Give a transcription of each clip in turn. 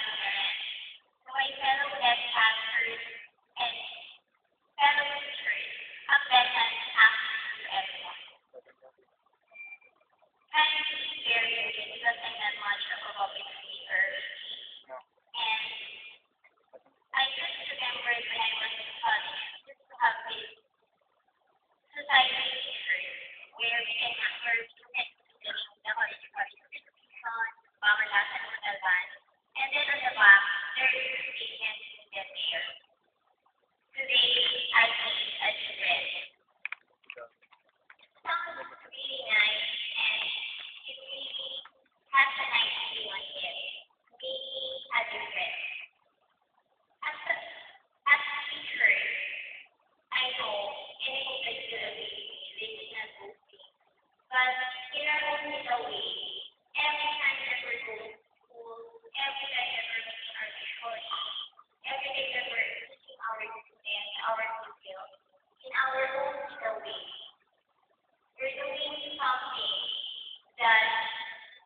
parents, to my fellow guest pastors, and fellow teachers, a pleasant afternoon to everyone. Kindly bear with me because I'm not much of a public speaker, and I just remembered when I was in college, we used to have this society teachers where we can sing the college participation, pamalasan mo naman, and then on the back, there is a statement that there. Today, I made a new bread. Sounds really nice, and it really has a nice feel on it. Making a new bread. As teachers, I know, and I hope that you agree with me, this is not boasting. But in our own little way, every time that we're going to school, every time that we're making our choice, every time that we're teaching our students, our pupils, in our own little way, we're doing something that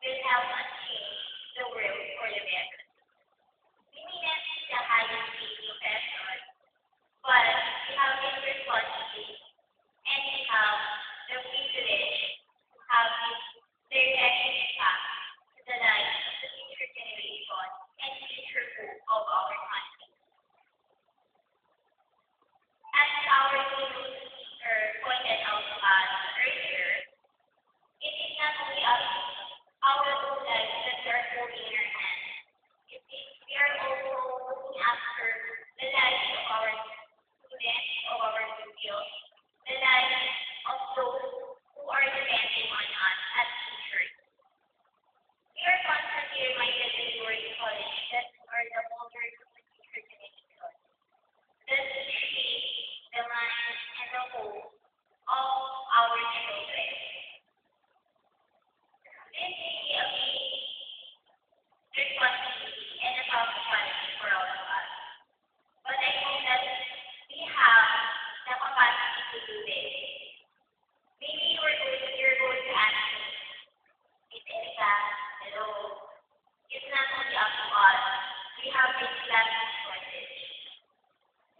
will help us change the world for the better. We may not be the highest paid profession, but we have this responsibility and we have the privilege to have this direct impact to the lives of the future generation and future hope of our country. As our keynote speaker pointed out to us earlier, it is not only our own lives that we are holding in our hands. We are also looking after the lives of our students, of our pupils, the lives of those who are depending on us as teachers. We are constantly reminded when we were in college that we are the molders of the future generation, that we shape the mind and the hope of our children. This is a big responsibility and a tough challenge for all of us. But I hope that we have the capacity to do this. Maybe you're going to ask me, if Erika, hello, it's not only up to us. We have this plastic shortage.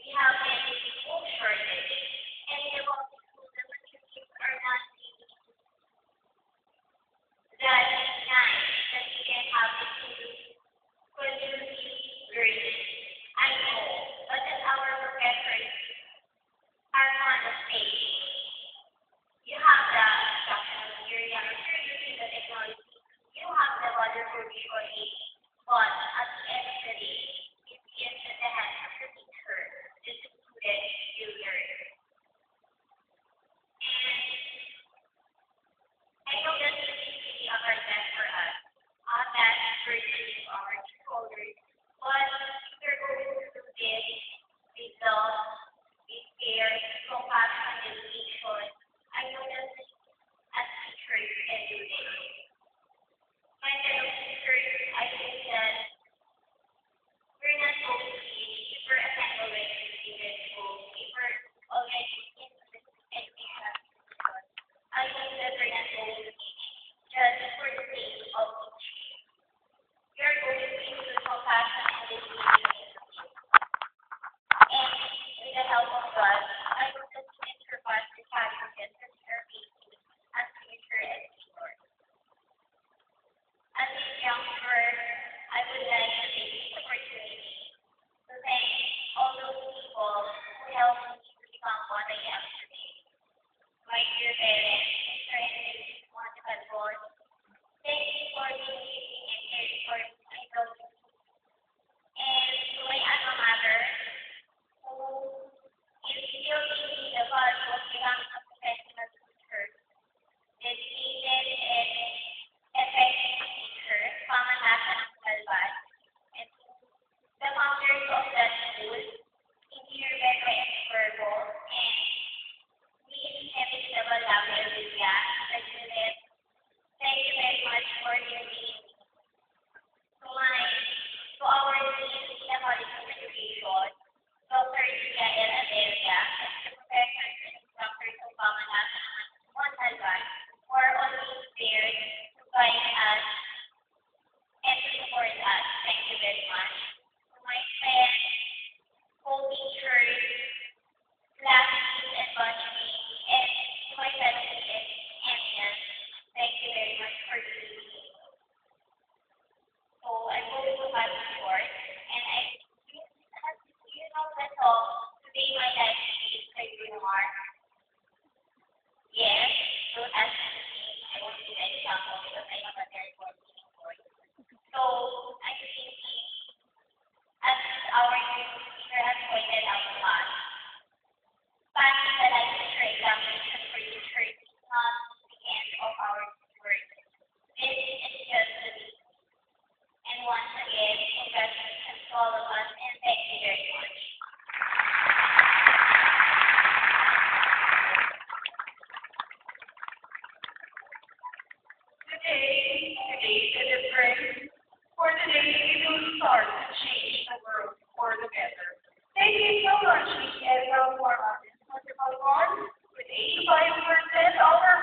We have this food shortage. And in the public schools, the materials are not really that nice that we can have this conducive learning. I know, but as our professors are fond of saying, you have the instructional material, you're using the technology, you have the wonderful visual aid, but at the end of the day, it is in the hands of the teacher, the student will learn. And I know that this is really a hard task for us, a task burden to our shoulders, but if we're going to do this with love, with care, compassion, and dedication, I know that we as teachers can do this. My fellow teachers, I think that we're not going to teach if we're assigned already to student schools, if we're already in the education institution. I think that we're not going to teach just for the sake of teaching. We are going to use compassion and dedication in the field. And with the help of God, I hope that we can surpass the challenges that we are facing as future educators. As a youngster, I would like to take this opportunity to thank all those people who helped me to become what I am today. My dear parents, Mr. and Mrs. Montecalvon, thank you for being giving and caring for me. I love you. And to my alma mater, who is still giving the value of becoming a professional teacher, dedicated and effective teacher, Pamanasan ng Salvat, and the founders of that school, very much. To my friends, co-teachers, classmates, and batchmates, and to my family and Emian, thank you very much for listening. So I'm going to pass it forward, and you know the song, Today My Life is by Bruno Mars. Yes, don't ask me. I won't give an example because I have a terrible singing voice. So I'm thinking, as our youth teacher has pointed out to us, passing the life teacher examination for teachers is not the end of our work. This is just the beginning. And once again, congratulations to all of us, and thank you very much. Today is different. For today, we will start to change the world for the better. Thank you so much, Miss Edna, for our wonderful one. With 85% of our